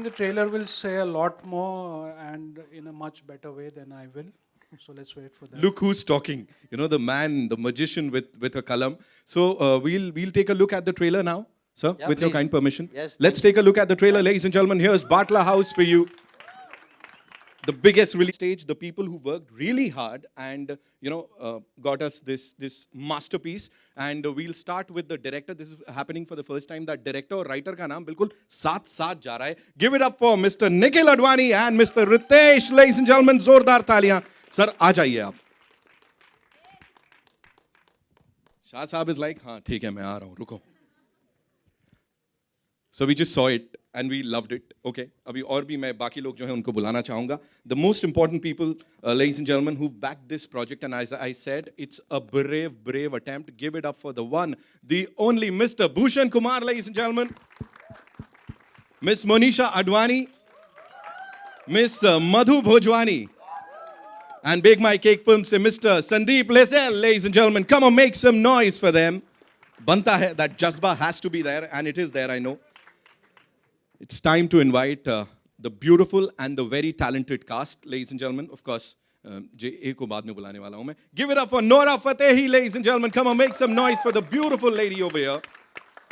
the trailer will say a lot more and in a much better way than I will. So let's wait for that. Look who's talking. You know, the man, the magician with a kalam. So we'll take a look at the trailer now, sir, Yeah, with your please. kind permission. Yes, Let's thank take a look at the trailer, ladies and gentlemen. Here's Batla House for you. The biggest release stage, the people who worked really hard and got us this masterpiece. And we'll start with the director. This is happening for the first time. That director or writer का नाम बिल्कुल साथ साथ जा रहा है. Give it up for Mr. Nikhil Advani and Mr. Ritesh. Ladies and gentlemen, जोरदार तालियां. Sir, आ जाइए आप. Shah Saab is like, हाँ ठीक है मैं आ रहा हूँ, रुको. So we just saw it and we loved it. Okay. अभी और भी मैं बाकी लोग जो हैं उनको बुलाना चाहूँगा. The most important people, ladies and gentlemen, who backed this project, and as I said, it's a brave attempt. Give it up for the one, the only Mr. Bhushan Kumar, ladies and gentlemen. Miss Monisha Advani, Miss Madhu Bhojwani, and Bake My Cake Films, Mr. Sandeep Lesel, ladies and gentlemen. Come on, make some noise for them. Banta hai, that jazba has to be there, and it is there, I know. It's time to invite the beautiful and the very talented cast, ladies and gentlemen. Of course, JA को बाद में बुलाने वाला हूँ मैं. Give it up for Nora Fatehi, ladies and gentlemen. Come on, make some noise for the beautiful lady over here.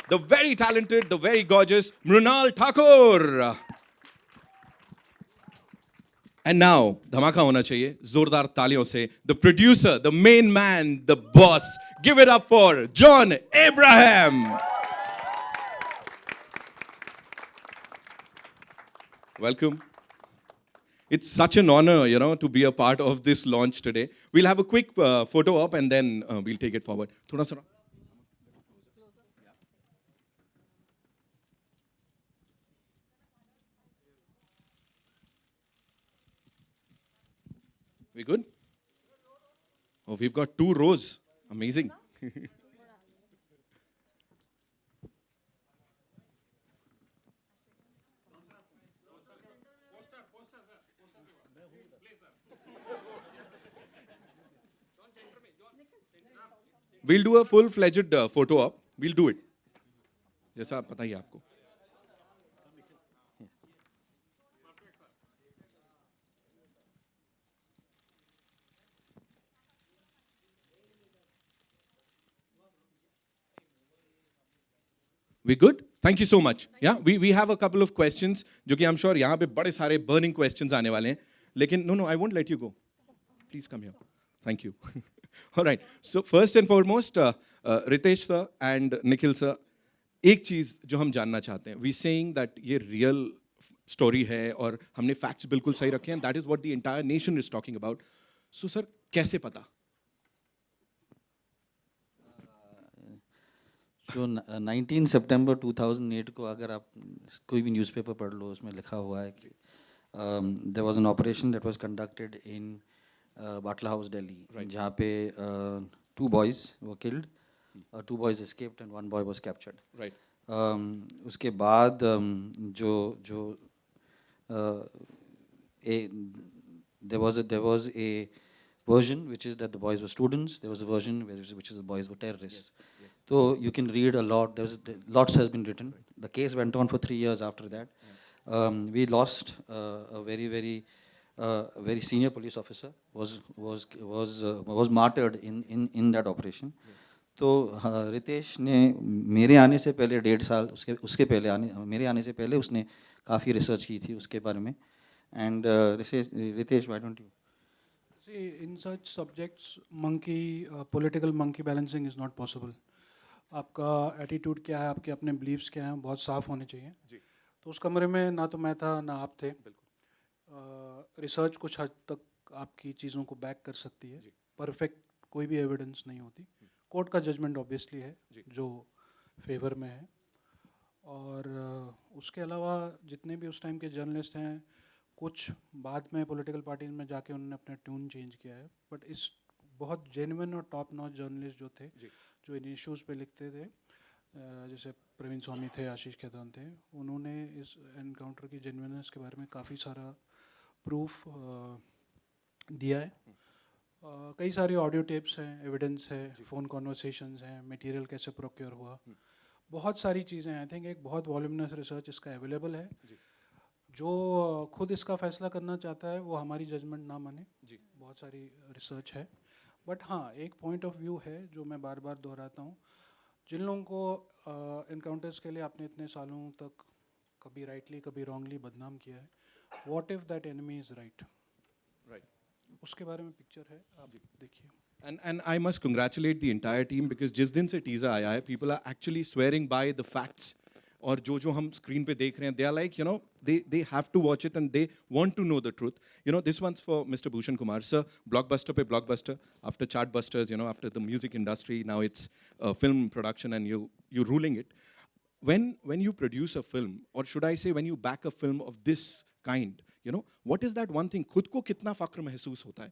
The very talented, the very gorgeous Mrunal Thakur. And now, धमाका होना चाहिए, जोरदार तालियों से. The producer, the main man, the boss. Give it up for John Abraham. Welcome. It's such an honor, to be a part of this launch today. We'll have a quick photo up and then we'll take it forward. Thoda sa. We good? Oh, we've got 2 rows. Amazing. We'll do a full-fledged photo op. We'll do it. जैसा पता ही आपको. We good? Thank you so much. Yeah, we have a couple of questions, जो कि I'm sure यहाँ पे बड़े सारे burning questions आने वाले हैं. लेकिन no, I won't let you go. Please come here. Thank you. All right. So first and foremost, Ritesh sir and Nikhil sir, एक चीज जो हम जानना चाहते हैं. We saying that ये real story है और हमने facts बिल्कुल सही रखे हैं. That is what the entire nation is talking about. So sir, कैसे पता? जो 19 सितंबर 2008 को अगर आप कोई भी न्यूज़पेपर पढ़ लो, उसमें लिखा हुआ है कि there was an operation that was conducted in Batla House, Delhi, जहाँ पे 2 boys were killed, 2 boys escaped and 1 boy was captured. Right. उसके बाद there was a version which is that the boys were students. There was a version which is the boys were terrorists. Yes. So you can read a lot. Lots has been written. The case went on for 3 years after that. We lost a very senior police officer. Was martyred in that operation. Yes. तो रितेश ने मेरे आने से पहले 1.5 साल उसके पहले मेरे आने से पहले उसने काफ़ी रिसर्च की थी उसके बारे में. And Ritesh, why don't you? See, in such subjects, political monkey balancing is not possible. आपका attitude क्या है, आपके अपने beliefs क्या हैं, बहुत साफ होने चाहिए. जी. तो उस कमरे में ना तो मैं था ना आप थे. रिसर्च कुछ हद तक आपकी चीज़ों को बैक कर सकती है. परफेक्ट कोई भी एविडेंस नहीं होती. कोर्ट का जजमेंट ऑब्वियसली है जो फेवर में है. और उसके अलावा जितने भी उस टाइम के जर्नलिस्ट हैं, कुछ बाद में पॉलिटिकल पार्टीज में जाके उन्होंने अपना ट्यून चेंज किया है. बट इस बहुत जेन्युइन और टॉप नॉच जर्नलिस्ट जो थे, जो इन इश्यूज़ पे लिखते थे, जैसे प्रवीण स्वामी थे, आशीष खेतान थे, उन्होंने इस एनकाउंटर की जेन्युइननेस के बारे में काफ़ी सारा प्रूफ दिया है. कई सारी ऑडियो टेप्स हैं, एविडेंस है, फ़ोन कॉन्वर्सेशंस हैं, मटेरियल कैसे प्रोक्योर हुआ, बहुत सारी चीज़ें. आई थिंक एक बहुत वॉल्यूमिनस रिसर्च इसका अवेलेबल है. जो खुद इसका फैसला करना चाहता है वो हमारी जजमेंट ना माने जी। बहुत सारी रिसर्च है बट हाँ एक पॉइंट ऑफ व्यू है जो मैं बार बार दोहराता हूँ जिन लोगों को इनकाउंटर्स के लिए आपने इतने सालों तक कभी राइटली कभी रॉन्गली बदनाम किया है what if that enemy is right right उसके बारे में पिक्चर है आप देखिए And I must congratulate the entire team because जिस दिन से teaser आया है people are actually swearing by the facts और जो हम screen पे देख रहे हैं they are like you know they have to watch it and they want to know the truth you know this one's for Mr. Bhushan Kumar sir blockbuster पे blockbuster after chartbusters you know after the music industry now it's film production and you ruling it when you produce a film or should I say when you back a film of this kind you know what is that one thing खुद को कितना फख्र महसूस होता है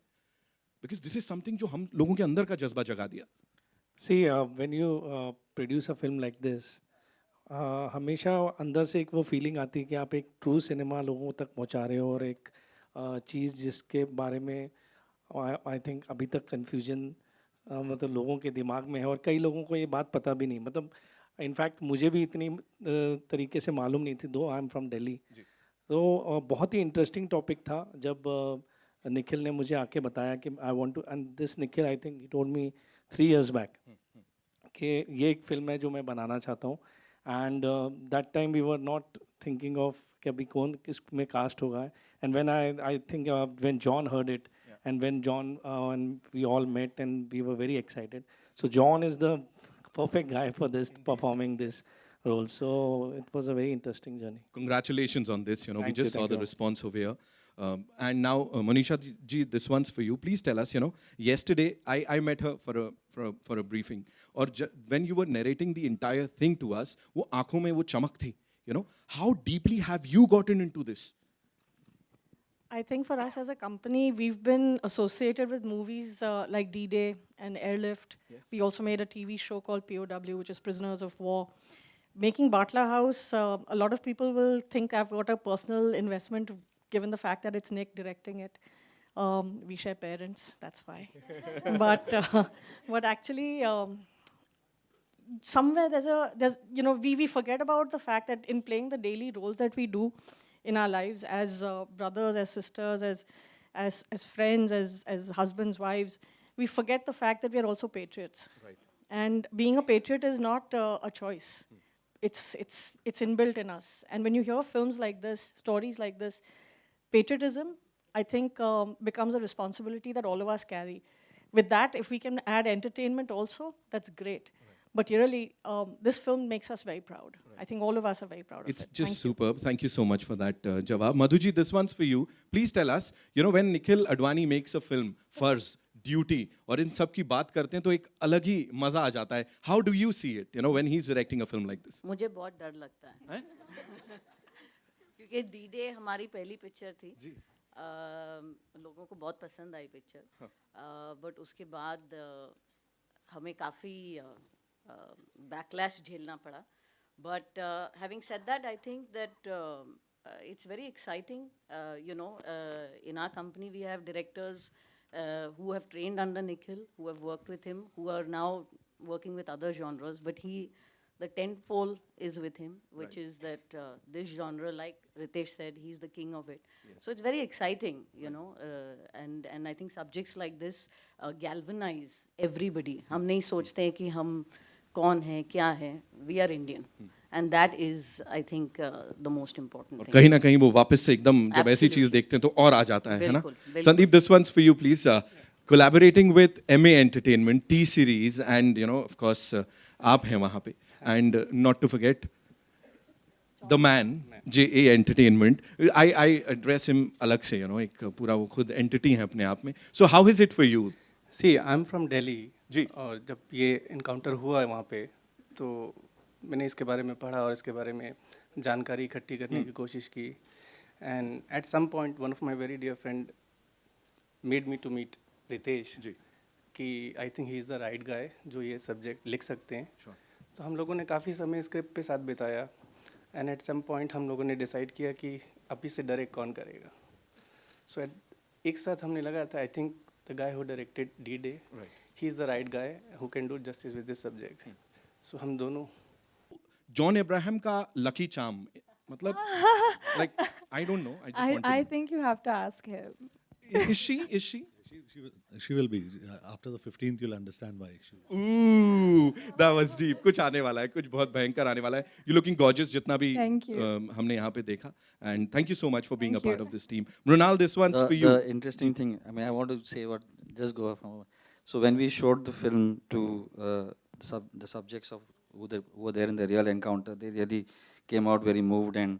because this is something जो हम लोगों के अंदर का जज्बा जगा दिया See, when you produce a film like this, हमेशा अंदर से एक वो फीलिंग आती है कि आप एक ट्रू सिनेमा लोगों तक पहुंचा रहे हो और एक चीज़ जिसके बारे में आई थिंक अभी तक कन्फ्यूजन मतलब लोगों के दिमाग में है और कई लोगों को ये बात पता भी नहीं मतलब इनफैक्ट मुझे भी इतनी तरीके से मालूम नहीं थी दो आई एम फ्रॉम दिल्ली तो बहुत ही इंटरेस्टिंग टॉपिक था जब निखिल ने मुझे आके बताया कि I want to end this Nikhil I think he told me 3 years back कि ये एक फिल्म है जो मैं बनाना चाहता हूँ and that time we were not thinking of कि अभी कौन किस में कास्ट होगा and when I think when John heard it and when John and we all met and we were very excited so John is the perfect guy for this performing this role so it was a very interesting journey. Congratulations on this you know we Thank you, just saw thank the you. response over here and now Manisha ji this one's for you please tell us you know yesterday I met her for a briefing or when you were narrating the entire thing to us wo aankhon mein wo chamak thi you know how deeply have you gotten into this I think for us as a company, we've been associated with movies like D-Day and Airlift. Yes. We also made a TV show called POW, which is Prisoners of War. Making Batla House, a lot of people will think I've got a personal investment given the fact that it's Nick directing it. We share parents, that's why. but actually, somewhere there's you know, we forget about the fact that in playing the daily roles that we do, in our lives as brothers, as sisters, as friends, as husbands, wives, we forget the fact that we are also patriots. Right. And being a patriot is not a choice. It's inbuilt in us. And when you hear films like this, stories like this, patriotism, I think, becomes a responsibility that all of us carry. With that, if we can add entertainment also, that's great. But really, this film makes us very proud. I think all of us are very proud It's of it. just Thank you. superb. Thank you so much for that, Jawab. Madhuji, this one's for you. Please tell us, you know, when Nikhil Advani makes a film, Farz, Duty, और इन सब की बात करते हैं तो एक अलग ही मजा आ जाता है. How do you see it, you know, when he's directing a film like this? मुझे बहुत डर लगता है क्योंकि डी-डे हमारी पहली पिक्चर थी जी. लोगों को बहुत पसंद आई पिक्चर बट उसके बाद हमें काफ़ी बैकलैश झेलना पड़ा but having said that I think that it's very exciting you know in our company we have directors who have trained under Nikhil, who have worked with him, who are now working with other genres but the tent pole is with him which is that this genre, like Ritesh said, he's the king of it. So it's very exciting, you know, and I think subjects like this galvanize everybody. हम नहीं सोचते हैं कि हम कौन हैं, क्या हैं. We are Indian. And that is, I think, the most important और thing. कहीं ना कहीं वो वापस से एकदम जब ऐसी चीज Absolutely. देखते हैं तो और आ जाता है ना. बिल्कुल, बिल्कुल. Sandeep, this one's for you, please. Collaborating with MA Entertainment, T Series, and you know, of course, आप हैं वहाँ पे, and not to forget the man, JA Entertainment. I address him अलग से, you know, एक पूरा वो खुद entity है अपने आप में. So how is it for you? See I am from Delhi ji. और जब ये इनकाउंटर हुआ है वहाँ पे तो मैंने इसके बारे में पढ़ा और इसके बारे में जानकारी इकट्ठी करने की कोशिश की and at some point one of my very dear friend made me to meet Ritesh ji. कि I think he is the right guy जो ये सब्जेक्ट लिख सकते हैं. Sure. तो हम लोगों ने काफ़ी समय स्क्रिप्ट पे साथ बिताया एंड एट सम पॉइंट हम लोगों ने डिसाइड किया कि अभी से डायरेक्ट कौन करेगा. सो एक साथ हमने लगा था I think the guy who directed D-Day, he is the right guy who can do justice with this subject. So हम दोनों जॉन अब्राहम का लकी चार्म मतलब like I don't know. I just want to I know. think you have to ask him. Is she? Is she? She will be. After the 15th, you'll understand why. Ooh, that was deep. कुछ आने वाला है, कुछ बहुत भयंकर आने वाला है. You're looking gorgeous, जितना भी Thank you. हमने यहाँ पे देखा. And thank you so much for being Thank a part you. of this team. Mrunal, this one's for you. The interesting thing, I mean, I want to say what, just go from. So when we showed the film to the subjects of who were there in the real encounter, they really came out very moved, and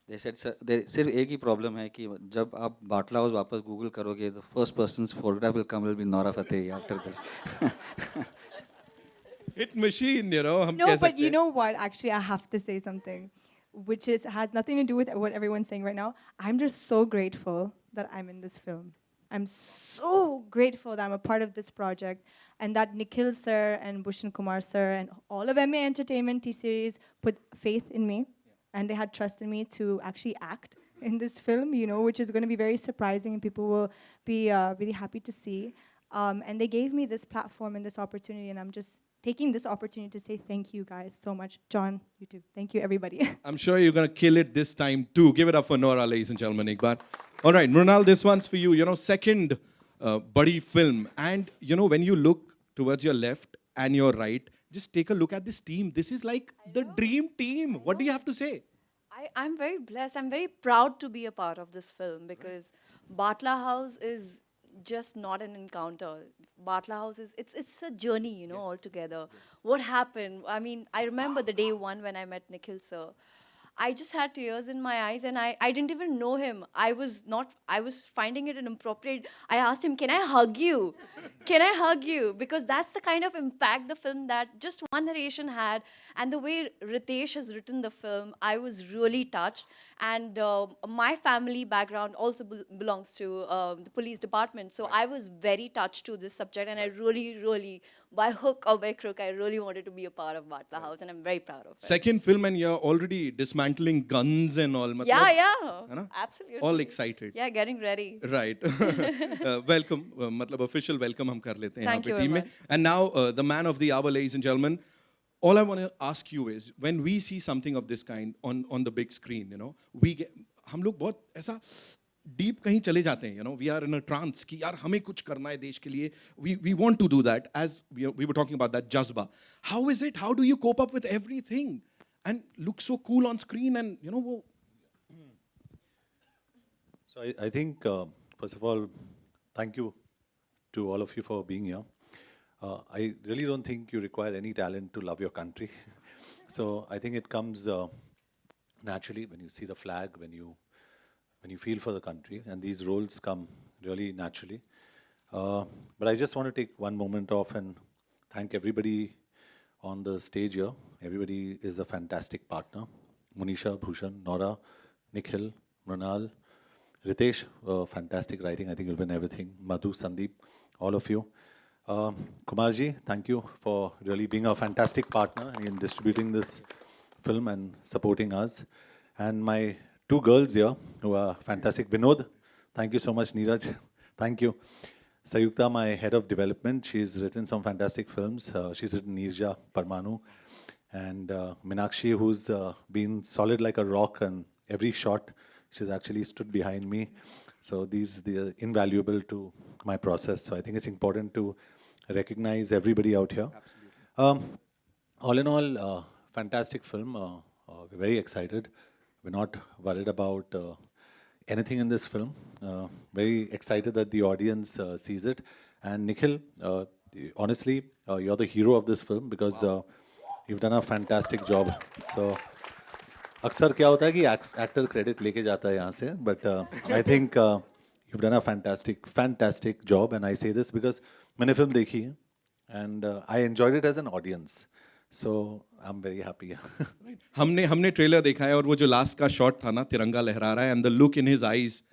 they said, sir, सिर्फ एक ही problem है कि जब आप बाटला house वापस Google करोगे, the first person's photograph will come will be Nora Fateh after this. Hit machine, you know. हम No, कह but सकते you हैं. know what? Actually, I have to say something, which has nothing to do with what everyone's saying right now. I'm just so grateful that I'm in this film. I'm so grateful that I'm a part of this project, and that Nikhil sir and Bhushan Kumar sir and all of MA Entertainment T-Series put faith in me, and they had trust in me to actually act in this film, you know, which is going to be very surprising, and people will be really happy to see. And they gave me this platform and this opportunity, and I'm just taking this opportunity to say thank you guys so much. John, you too. Thank you, everybody. I'm sure you're going to kill it this time too. Give it up for Nora, ladies and gentlemen, एक बार. All right, Mrunal, this one's for you. You know, second buddy film. And, you know, when you look towards your left and your right, just take a look at this team. This is like the dream team. What do you have to say? I'm very blessed. I'm very proud to be a part of this film because Batla House is just not an encounter. Batla House is it's a journey, you know, altogether. What happened? I mean, I remember the day one when I met Nikhil sir. I just had tears in my eyes, and I didn't even know him. I was finding it inappropriate. I asked him, can I hug you? Can I hug you? Because that's the kind of impact the film, that just one narration had, and the way Ritesh has written the film, I was really touched. And my family background also belongs to the police department, so I was very touched to this subject, and I really, by hook or by crook, I really wanted to be a part of Batla House, and I'm very proud of it. Second film and you're already dismantling guns and all. मतलब, Yeah, है ना? absolutely. All excited. Yeah, getting ready. Right. Welcome. मतलब official welcome हम कर लेते हैं यहाँ Thank पे you very team में. much. And now the man of the hour, ladies and gentlemen. All I want to ask you is, when we see something of this kind on the big screen, you know, हम लोग बहुत ऐसा deep कहीं चले जाते हैं, you know, we are in a trance कि यार हमें कुछ करना है देश के लिए. We want to do that, as we were talking about that jazba. How is it? How do you cope up with everything and look so cool on screen, and you know वो. So I think, first of all, thank you to all of you for being here. I really don't think you require any talent to love your country. So I think it comes naturally when you see the flag, when you feel for the country, and these roles come really naturally. But I just want to take one moment off and thank everybody on the stage here. Everybody is a fantastic partner. Monisha, Bhushan, Nora, Nikhil, Mrunal, Ritesh, fantastic writing. I think you'll win everything. Madhu, Sandeep, all of you. Kumarji, thank you for really being a fantastic partner in distributing this film and supporting us. And my two girls here who are fantastic. Vinod, thank you so much. Neeraj, thank you. Sayukta, my head of development, she's written some fantastic films. She's written Nirja, Parmanu. And Minakshi, who's been solid like a rock, and every shot she's actually stood behind me. So they're invaluable to my process. So I think it's important to recognize everybody out here. All in all, fantastic film. We're very excited. We're not worried about anything in this film. Very excited that the audience sees it. And Nikhil, honestly, you're the hero of this film because you've done a fantastic job. So, अक्सर क्या होता है कि actor credit लेके जाता है यहाँ से, but I think you've done a fantastic job, and I say this because मैंने फिल्म देखी है and I enjoyed it as an audience. So I'm very happy. हमने ट्रेलर देखा है और वो जो लास्ट का शॉट था ना, तिरंगा लहरा रहा है, and the look in his eyes,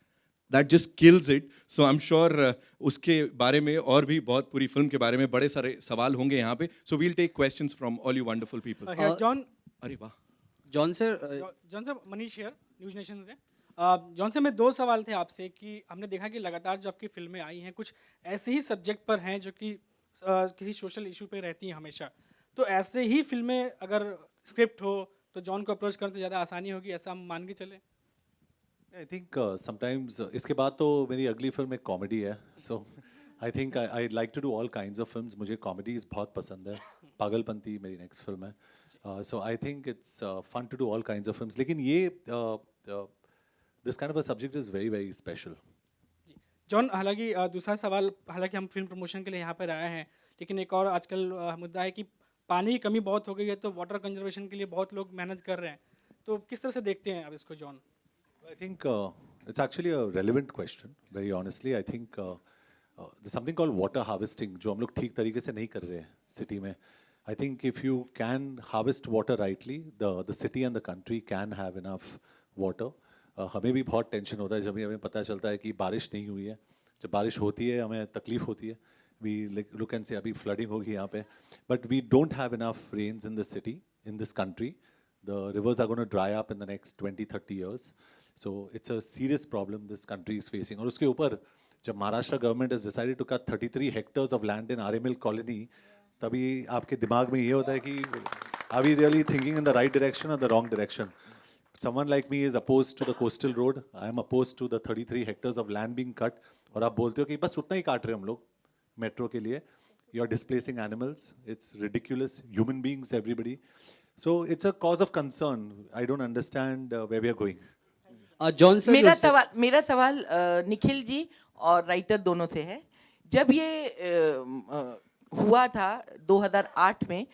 that just kills it. So I'm sure उसके बारे में और भी बहुत पूरी फिल्म के बारे में बड़े सारे सवाल होंगे यहाँ पे. So we'll take questions from all you wonderful people. Here, John. अरे वाह. John sir Manish here, news nation से. जॉन सर, मैं दो सवाल थे आपसे कि हमने देखा कि लगातार जो आपकी फिल्में आई हैं कुछ ऐसे ही सब्जेक्ट पर हैं जो कि किसी सोशल इशू पे रहती हैं हमेशा. तो ऐसे ही फिल्में अगर स्क्रिप्ट हो तो जॉन को अप्रोच करते ज़्यादा आसानी होगी, ऐसा हम मान के चले? आई थिंक समटाइम्स इसके बाद तो मेरी अगली फिल्म एक कॉमेडी है, so I think I like to do all kinds of films. मुझे कॉमेडीज बहुत पसंद है. पागलपंती मेरी नेक्स्ट फिल्म है. So I think it's fun to do all kinds of films. लेकिन ये this kind of a subject is very very special. John, हालांकि दूसरा सवाल, हालांकि हम फिल्म प्रमोशन के लिए यहाँ पर आए हैं, लेकिन एक और आजकल मुद्दा है कि पानी की कमी बहुत हो गई है, तो वाटर कंजर्वेशन के लिए बहुत लोग मेहनत कर रहे हैं, तो किस तरह से देखते हैं आप इसको John? I think it's actually a relevant question. Very honestly, I think there's something called water harvesting, जो हम लोग ठीक तरीके से नहीं कर रहे हैं city में. I think if you can harvest water rightly, the city and the country can have enough water. हमें भी बहुत टेंशन होता है जब हमें पता चलता है कि बारिश नहीं हुई है. जब बारिश होती है हमें तकलीफ होती है. We look and say अभी flooding होगी यहाँ पे. But we don't have enough rains in the city, in this country. The rivers are going to dry up in the next 20-30 years. So it's a serious problem this country is facing. और उसके ऊपर जब Maharashtra government has decided to cut 33 hectares of land in RML colony, तभी आपके दिमाग में ये होता है कि are we really thinking in the right direction or the wrong direction? Someone like me is opposed to the coastal road. I am opposed to the 33 hectares of land being cut. और आप बोलते हो कि बस उतना ही काट रहे हैं हम लोग मेट्रो के लिए. You are displacing animals. It's ridiculous. Human beings, everybody. So it's a cause of concern. I don't understand where we are going. John sir, मेरा सवाल निखिल जी और राइटर दोनों से है. जब ये हुआ था 2008 में,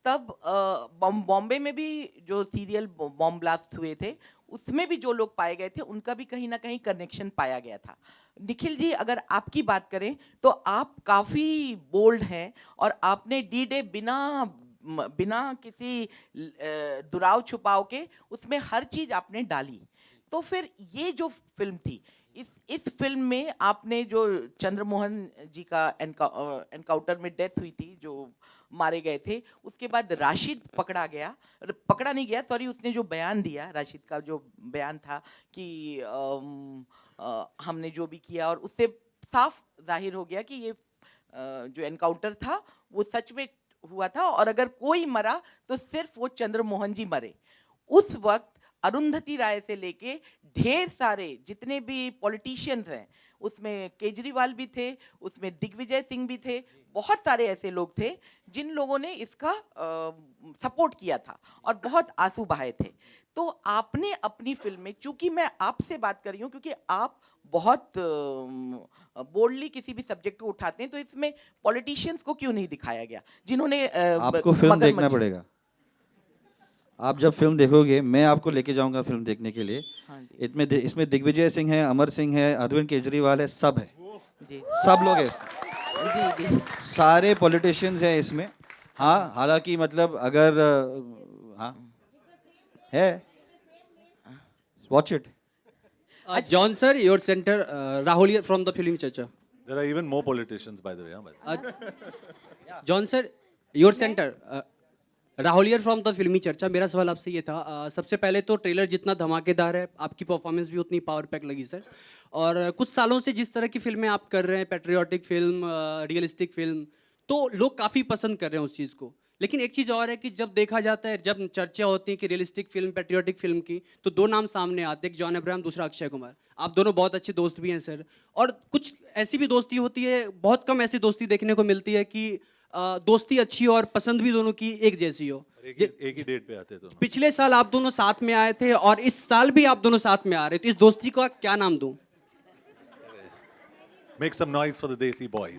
तब बॉम्बे में भी जो सीरियल बॉम्ब ब्लास्ट हुए थे, उसमें भी जो लोग पाए गए थे उनका भी कहीं ना कहीं कनेक्शन पाया गया था. निखिल जी, अगर आपकी बात करें तो आप काफ़ी बोल्ड हैं और आपने डी-डे बिना किसी दुराव छुपाव के उसमें हर चीज़ आपने डाली. तो फिर ये जो फिल्म थी, इस फिल्म में आपने जो चंद्रमोहन जी का एनकाउंटर में डेथ हुई थी, जो मारे गए थे, उसके बाद राशिद पकड़ा नहीं गया, सॉरी, उसने जो बयान दिया, राशिद का जो बयान था कि हमने जो भी किया, और उससे साफ जाहिर हो गया कि ये जो एनकाउंटर था वो सच में हुआ था, और अगर कोई मरा तो सिर्फ वो चंद्रमोहन जी मरे. उस वक्त अरुंधति राय से लेके ढेर सारे जितने भी पॉलिटिशियंस हैं, उसमें केजरीवाल भी थे, उसमें दिग्विजय सिंह भी थे, बहुत सारे ऐसे लोग थे जिन लोगों ने इसका सपोर्ट किया था और बहुत आंसू बहाए थे. तो आपने अपनी फिल्म में, चूंकि मैं आपसे बात कर रही हूँ क्योंकि आप बहुत बोल्डली किसी भी सब्जेक्ट को उठाते हैं, तो इसमें पॉलिटिशियंस को क्यों नहीं दिखाया गया जिन्होंने आपको फिल्म देखना पड़ेगा. आप जब फिल्म देखोगे, मैं आपको लेके जाऊंगा फिल्म देखने के लिए. इसमें दिग्विजय सिंह है, अमर सिंह है, अरविंद केजरीवाल है, सब है जी, सब लोग हैं इसमें. जी. सारे पॉलिटिशियंस हैं इसमें. हाँ, हालांकि मतलब अगर हाँ है, watch it. John sir, your centre Rahul from the film चर्चा. There are even more politicians, by the way. John sir, your centre राहुलियर फ्रॉम द फिल्मी चर्चा. मेरा सवाल आपसे ये था, सबसे पहले तो ट्रेलर जितना धमाकेदार है, आपकी परफॉर्मेंस भी उतनी पावर पैक लगी सर. और कुछ सालों से जिस तरह की फिल्में आप कर रहे हैं, पैट्रियोटिक फिल्म, रियलिस्टिक फिल्म, तो लोग काफ़ी पसंद कर रहे हैं उस चीज़ को. लेकिन एक चीज़ और है कि जब देखा जाता है, जब चर्चा होती है कि रियलिस्टिक फिल्म, पैट्रियोटिक फिल्म की, तो दो नाम सामने आते हैं, एक जॉन अब्राहम, दूसरा अक्षय कुमार. आप दोनों बहुत अच्छे दोस्त भी हैं सर, और कुछ ऐसी भी दोस्ती होती है, बहुत कम ऐसी दोस्ती देखने को मिलती है कि दोस्ती अच्छी हो और पसंद भी दोनों की एक जैसी हो. एक ही डेट पे आते थे. पिछले साल आप दोनों साथ में आए थे और इस साल भी आप दोनों साथ में आ रहे, तो इस दोस्ती का क्या नाम दूं? Make some noise for the Desi boys.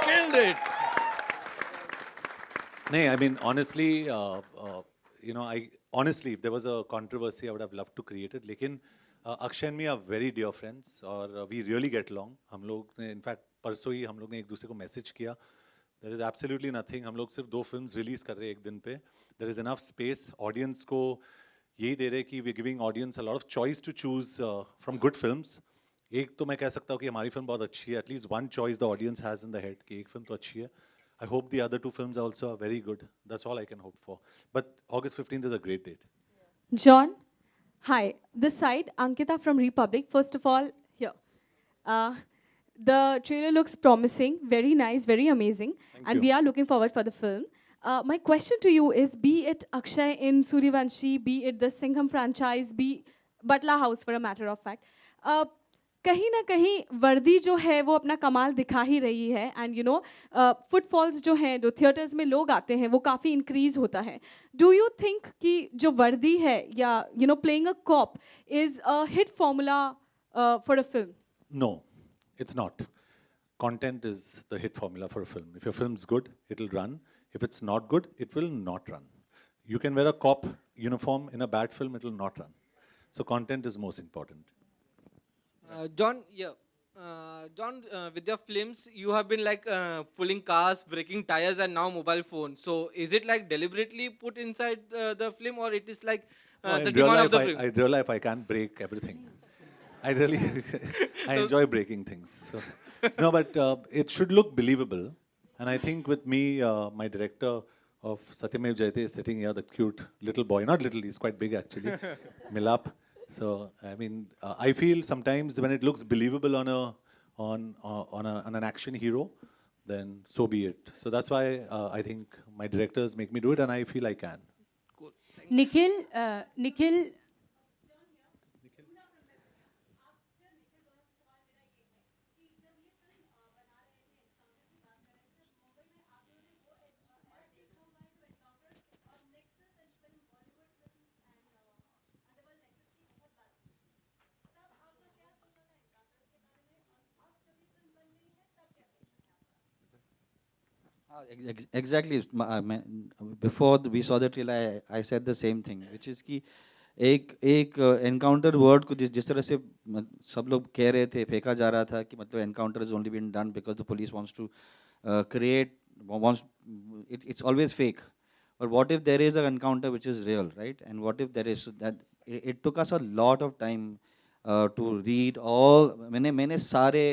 Killed it. No, I mean, honestly, honestly, if there was a controversy, I would have loved to create it. लेकिन Akshay and me are very dear friends और we really get along. हम लोग ने, in fact, परसों ही हम लोग ने एक दूसरे को मैसेज किया. There is absolutely nothing. हम लोग सिर्फ 2 फिल्म्स रिलीज कर रहे हैं एक दिन पे. There is enough space. Audience को यही दे रहे कि we are giving audience a lot of choice to choose from good films. एक तो मैं कह सकता हूँ कि हमारी फिल्म बहुत अच्छी है. At least one choice the audience has in the head कि एक फिल्म तो अच्छी है. I hope the other 2 films also are very good. That's all I can hope for. But August 15th is a great date. John, hi. This side, Ankita from Republic. First of all, here. The trailer looks promising, very nice, very amazing. And we are looking forward for the film. My question to you is, be it Akshay in Suryavanshi, be it the Singham franchise, be Batla House for a matter of fact, कहीं ना कहीं वर्दी जो है वो अपना कमाल दिखा ही रही है, एंड यू नो फुटफॉल्स जो हैं, जो थिएटर्स में लोग आते हैं, वो काफ़ी इंक्रीज होता है. डू यू थिंक कि जो वर्दी है या you know playing a cop is a hit formula for a film? No, it's not. Content is the hit formula for a film. If your film's good, it'll run. If it's not good, it will not run. You can wear a cop uniform in a bad film, it will not run. So content is most important. John, John, with your films, you have been like pulling cars, breaking tires, and now mobile phones. So, is it like deliberately put inside the film, or it is like No, the in real demand of life, the film? in real life, I can't break everything. I really, I enjoy breaking things. So, no, but it should look believable. And I think with me, my director of Satyamev Jayate is sitting here, the cute little boy. Not little, he's quite big actually. Milap. So I mean, I feel sometimes when it looks believable on an action hero, then so be it. So that's why I think my directors make me do it, and I feel I can. Cool. Nikhil Exactly. Before we saw the trailer, I said the same thing, which is कि एक encounter word को जिस तरह से सब लोग कह रहे थे, फेंका जा रहा था कि मतलब encounter has only been done because the police wants to it's always fake. But what if there is an encounter which is real, right? And what if there is that? It took us a lot of time to read all. मैंने सारे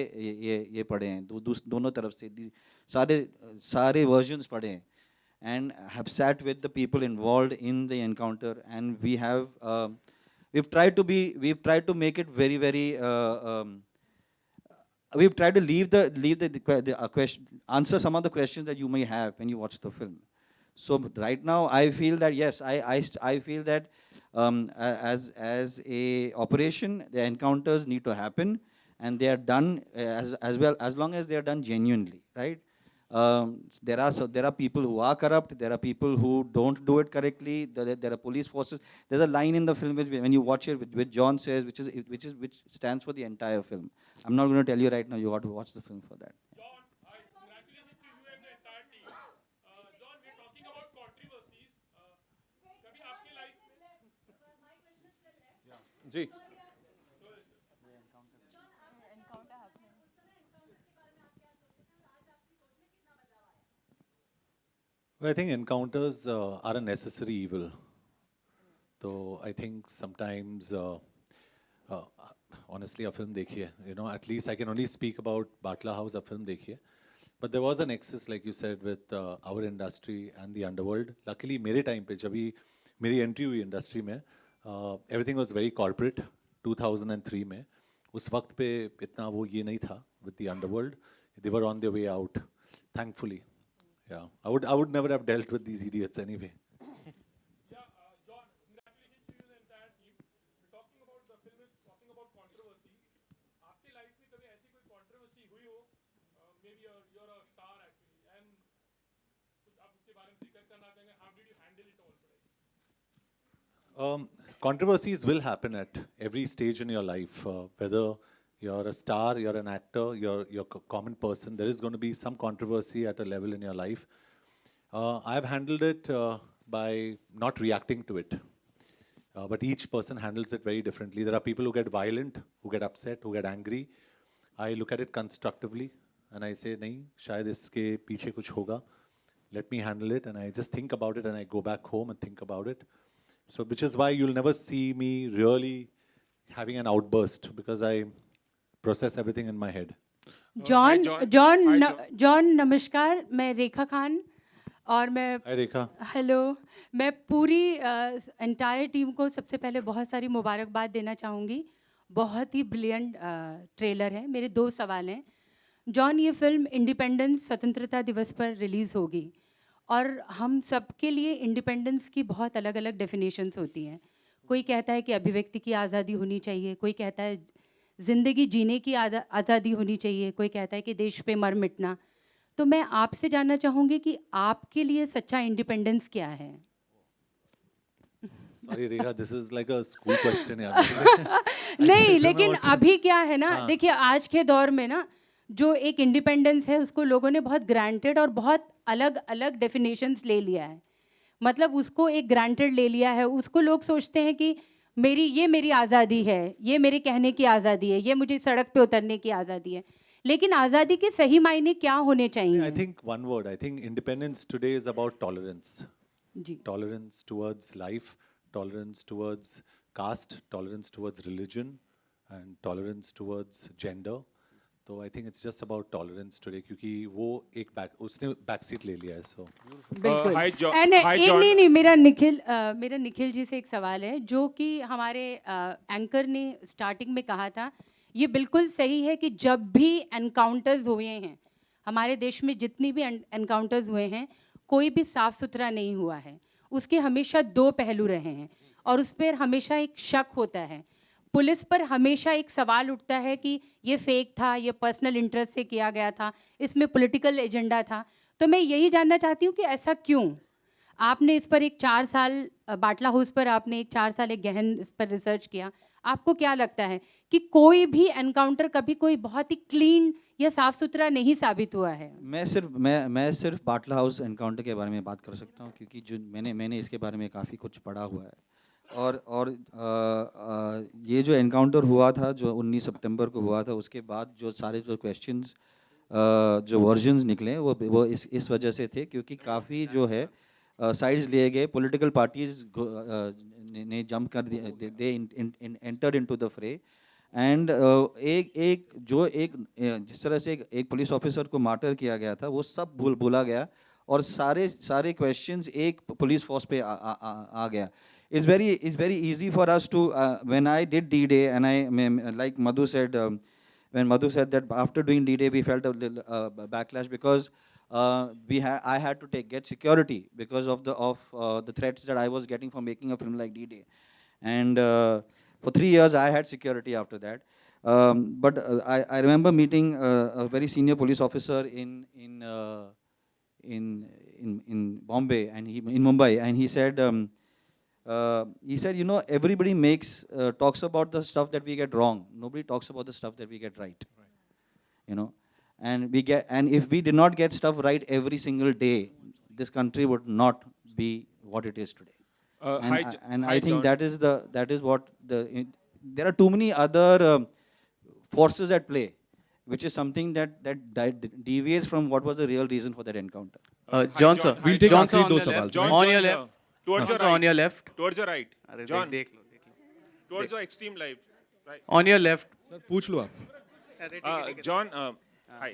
ये पढ़े हैं, दोनों तरफ से सारे versions पढ़े हैं, and have sat with the people involved in the encounter, and we've tried to make it very we've tried to leave the question, answer some of the questions that you may have when you watch the film. So right now, I feel that yes, I feel that as a operation, the encounters need to happen, and they are done as well, as long as they are done genuinely, right? There are people who are corrupt. There are people who don't do it correctly. There are police forces. There's a line in the film when you watch it, which John says, which stands for the entire film. I'm not going to tell you right now. You have to watch the film for that. Ji Well, I think encounters are a necessary evil. So I think sometimes, honestly, a film देखिए, you know, at least I can only speak about Batla House, a film देखिए. But there was a nexus, like you said, with our industry and the underworld. Luckily, मेरे time पे जब मेरी entry हुई industry में, everything was very corporate. 2003 में, उस वक्त पे इतना वो ये नहीं था with the underworld. They were on their way out, thankfully. Yeah, I would never have dealt with these idiots anyway. Controversies will happen at every stage in your life, whether you're a star, you're an actor, you're a common person, there is going to be some controversy at a level in your life. I've handled it by not reacting to it. But each person handles it very differently. There are people who get violent, who get upset, who get angry. I look at it constructively and I say, nahi, shayad iske piche kuch hoga. Let me handle it, and I just think about it and I go back home and think about it. So, which is why you'll never see me really having an outburst, because I process everything in my head. John, नमस्कार, मैं रेखा खान और मैं Hi Rekha. Hello, मैं पूरी entire team को सबसे पहले बहुत सारी मुबारकबाद देना चाहूँगी. बहुत ही ब्रिलियंट ट्रेलर है. मेरे 2 सवाल हैं. जॉन, ये फिल्म इंडिपेंडेंस स्वतंत्रता दिवस पर रिलीज़ होगी और हम सबके लिए इंडिपेंडेंस की बहुत अलग अलग डेफिनेशंस होती हैं। कोई कहता है कि अभिव्यक्ति की आज़ादी होनी चाहिए, कोई कहता है ज़िंदगी जीने की आज़ादी होनी चाहिए, कोई कहता है कि देश पे मर मिटना। तो मैं आपसे जानना चाहूँगी कि आपके लिए सच्चा इंडिपेंडेंस क्या है? Sorry, Rekha, this is like a school question. यार। नहीं, लेकिन अभी क्या है ना, हाँ। देखिए आज के दौर में ना जो एक इंडिपेंडेंस है उसको लोगों ने बहुत ग्रांटेड और बहुत अलग अलग डेफिनेशंस ले लिया है। मतलब उसको एक ग्रांटेड ले लिया है, उसको लोग सोचते हैं कि मेरी आज़ादी है, ये मेरे कहने की आज़ादी है, ये मुझे सड़क पे उतरने की आज़ादी है। लेकिन आज़ादी के सही मायने क्या होने चाहिए? I think one word. I think independence today is about tolerance. Ji. Tolerance towards life, tolerance towards caste, tolerance towards religion, and tolerance towards gender. So I think it's just about tolerance today क्योंकि वो उसने back seat ले लिया है so. बिल्कुल। Hi, John. And Hi, John. नहीं, मेरा निखिल जी से एक सवाल है जो कि हमारे एंकर ने स्टार्टिंग में कहा था, ये बिल्कुल सही है कि जब भी एनकाउंटर्स हुए हैं हमारे देश में, जितनी भी एनकाउंटर्स हुए हैं, कोई भी साफ सुथरा नहीं हुआ है। उसके हमेशा दो पहलू रहे हैं और उस पर हमेशा एक शक होता है। पुलिस पर हमेशा एक सवाल उठता है कि ये फेक था, ये पर्सनल इंटरेस्ट से किया गया था, इसमें पॉलिटिकल एजेंडा था। तो मैं यही जानना चाहती हूँ कि ऐसा क्यों? आपने इस पर एक 4 साल बाटला हाउस पर आपने एक 4 साल एक गहन इस पर रिसर्च किया। आपको क्या लगता है कि कोई भी एनकाउंटर कभी कोई बहुत ही क्लीन या साफ सुथरा नहीं साबित हुआ है? मैं सिर्फ बाटला हाउस एनकाउंटर के बारे में बात कर सकता हूँ क्योंकि जो मैंने इसके बारे में काफ़ी कुछ पढ़ा हुआ है। और ये जो एनकाउंटर हुआ था जो 19 सितंबर को हुआ था, उसके बाद जो सारे जो क्वेश्चंस जो वर्जन्स निकले वो इस वजह से थे क्योंकि काफ़ी जो है साइड्स लिए गए। पॉलिटिकल पार्टीज ने जंप कर दिए, दे एंटर्ड इनटू द फ्रे एंड जिस तरह से एक पुलिस ऑफिसर को मार्टर किया गया था वो सब भूला गया और सारे क्वेश्चंस एक पुलिस फोर्स पे आ गया। It's very easy for us to when I did D-Day and like Madhu said when Madhu said that after doing D-Day we felt a little backlash because I had to get security because of the threats that I was getting for making a film like D-Day, and for 3 years I had security after that. But I remember meeting a very senior police officer in Bombay and in Mumbai, and he said, you know, everybody talks about the stuff that we get wrong. Nobody talks about the stuff that we get right. You know, and if we did not get stuff right every single day, this country would not be what it is today. I think John. that is what there are too many other forces at play, which is something that deviates from what was the real reason for that encounter. John, sir. We'll take John, आखिरी sir, दो on your सवाल। left. John, On your left. Towards your John, right. on your left. Towards your right. John. देख लो. Towards your extreme right. Right. On your left. Sir पूछ लो आप। John, hi.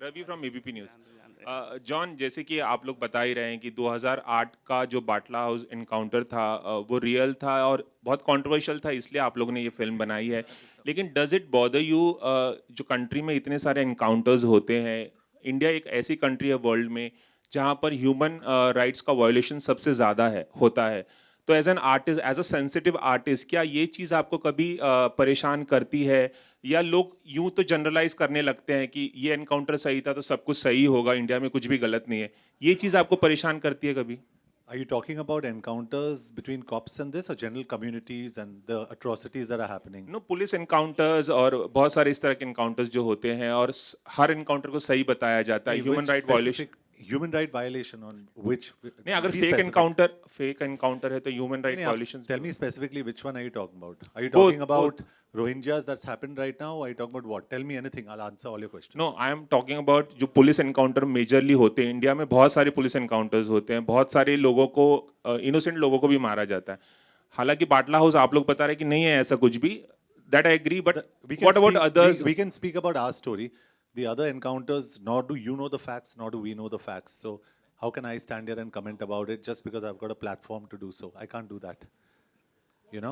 Ravi from ABP News. John, जैसे कि आप लोग बता ही रहे हैं कि 2008 का जो बाटला हाउस इनकाउंटर था वो रियल था और बहुत कंट्रोवर्शियल था, इसलिए आप लोगों ने ये फिल्म बनाई है। लेकिन डज इट बॉदर यू जो कंट्री में इतने सारे इनकाउंटर्स होते हैं, इंडिया एक ऐसी कंट्री है वर्ल्ड में जहाँ पर ह्यूमन राइट्स का वायोलेशन सबसे ज़्यादा होता है, तो as an artist, as a sensitive artist, क्या ये चीज़ आपको कभी परेशान करती है, या लोग यूं तो जनरलाइज करने लगते हैं कि ये एनकाउंटर सही था तो सब कुछ सही होगा, इंडिया में कुछ भी गलत नहीं है, ये चीज़ आपको परेशान करती है कभी? Are you talking about encounters between cops and this, or general communities and the atrocities that are happening? No, police encounters और बहुत सारे इस तरह के एनकाउंटर्स जो होते हैं और हर एनकाउंटर को सही बताया जाता है, human right violation. Human right violation on which? नहीं, अगर फेक एनकाउंटर है तो human right violation. Tell me specifically which one are you talking about? Are you talking about Rohingyas that's happened right now? Or are you talking about what? Tell me anything. I'll answer all your questions. No, I am talking about जो police encounter majorly होते हैं India में, बहुत सारे police encounters होते हैं, बहुत सारे लोगों को, इनोसेंट लोगों को भी मारा जाता है। हालांकि बाटला हाउस आप लोग बता रहे कि नहीं है ऐसा कुछ भी, that I agree, but what about others? We can speak about our story. The other encounters, nor do you know the facts, nor do we know the facts. So how can I stand here and comment about it just because I've got a platform to do so? I can't do that. You know?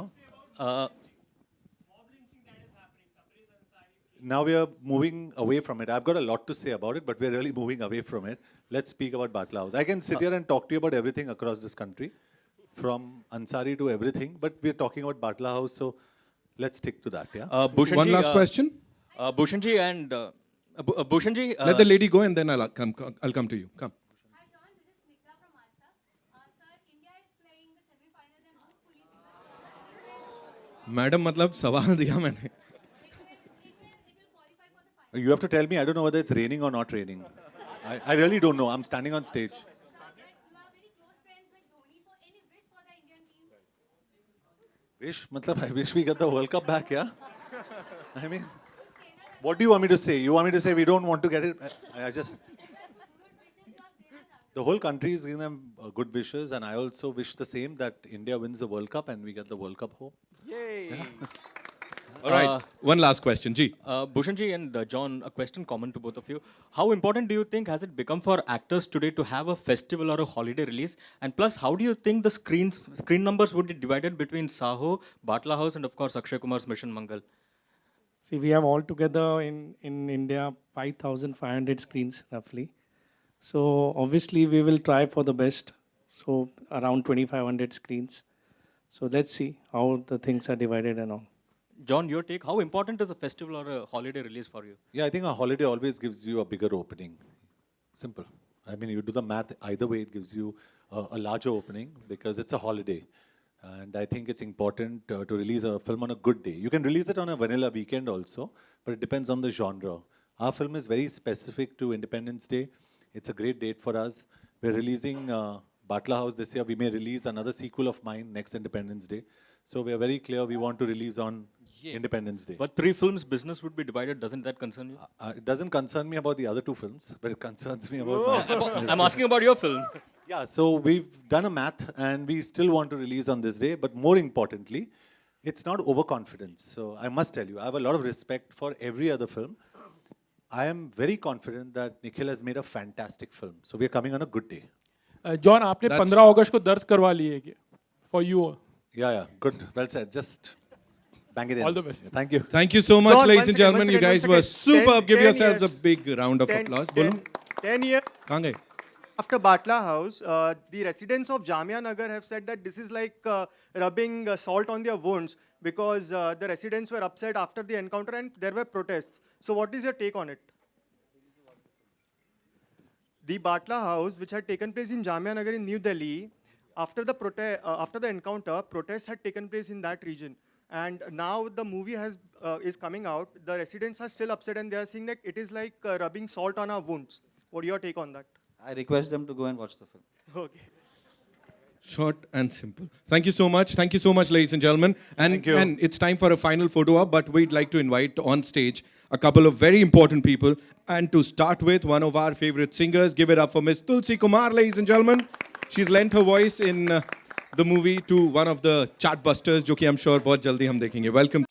now we are moving away from it. I've got a lot to say about it, but we're really moving away from it. Let's speak about Batla House. I can sit here and talk to you about everything across this country, from Ansari to everything, but we're talking about Batla House, so let's stick to that, yeah? One last question. Bhushanji and Bhushanji. Let the lady go and then I'll come to you. Come. Madam मतलब सवाल दिया मैंने. You have to tell me, I don't know whether it's raining or not raining. I really don't know. I'm standing on stage. Wish, matlab, I wish we get the World Cup back, yeah? I mean, what do you want me to say? You want me to say we don't want to get it? I just... The whole country is giving them good wishes, and I also wish the same, that India wins the World Cup and we get the World Cup home. Yay! All right, one last question, Ji. Bhushanji and John, a question common to both of you. How important do you think has it become for actors today to have a festival or a holiday release? And plus, how do you think the screen numbers would be divided between Saho, Batla House, and of course Akshay Kumar's Mission Mangal? See, we have altogether in India 5,500 screens roughly. So obviously we will try for the best. So around 2,500 screens. So let's see how the things are divided and all. John, your take, how important is a festival or a holiday release for you? Yeah, I think a holiday always gives you a bigger opening. Simple. I mean, you do the math, either way it gives you a larger opening because it's a holiday. And I think it's important to release a film on a good day. You can release it on a vanilla weekend also, but it depends on the genre. Our film is very specific to Independence Day. It's a great date for us. We're releasing Batla House this year. We may release another sequel of mine next Independence Day. So we are very clear we want to release on Independence Day. But 3 films business would be divided. Doesn't that concern you? It doesn't concern me about the other 2 films, but it concerns me about mine. I'm asking about your film. Yeah, so we've done a math and we still want to release on this day, but more importantly, it's not overconfidence. So I must tell you, I have a lot of respect for every other film. I am very confident that Nikhil has made a fantastic film. So we are coming on a good day. John, आपने 15 अगस्त को दर्ज करवा लिए क्या? For you. Yeah, good. Well said. Just bang it in. All the best. Thank you. Thank you so much, John, ladies one and second, gentlemen. You guys were superb. Give yourselves a big round of applause. Bolo. 10 years कहाँ गए? after Batla House, the residents of Jamia Nagar have said that this is like rubbing salt on their wounds because the residents were upset after the encounter and there were protests. So what is your take on it? The Batla House, which had taken place in Jamia Nagar in New Delhi, after the encounter, protests had taken place in that region. And now the movie is coming out. The residents are still upset and they are saying that it is like rubbing salt on our wounds. What is your take on that? I request them to go and watch the film. Okay. Short and simple. Thank you so much. Thank you so much, ladies and gentlemen. And it's time for a final photo op, but we'd like to invite on stage a couple of very important people. And to start with, one of our favorite singers. Give it up for Miss Tulsi Kumar, ladies and gentlemen. She's lent her voice in the movie to one of the chartbusters, जो कि I'm sure बहुत जल्दी हम देखेंगे. Welcome.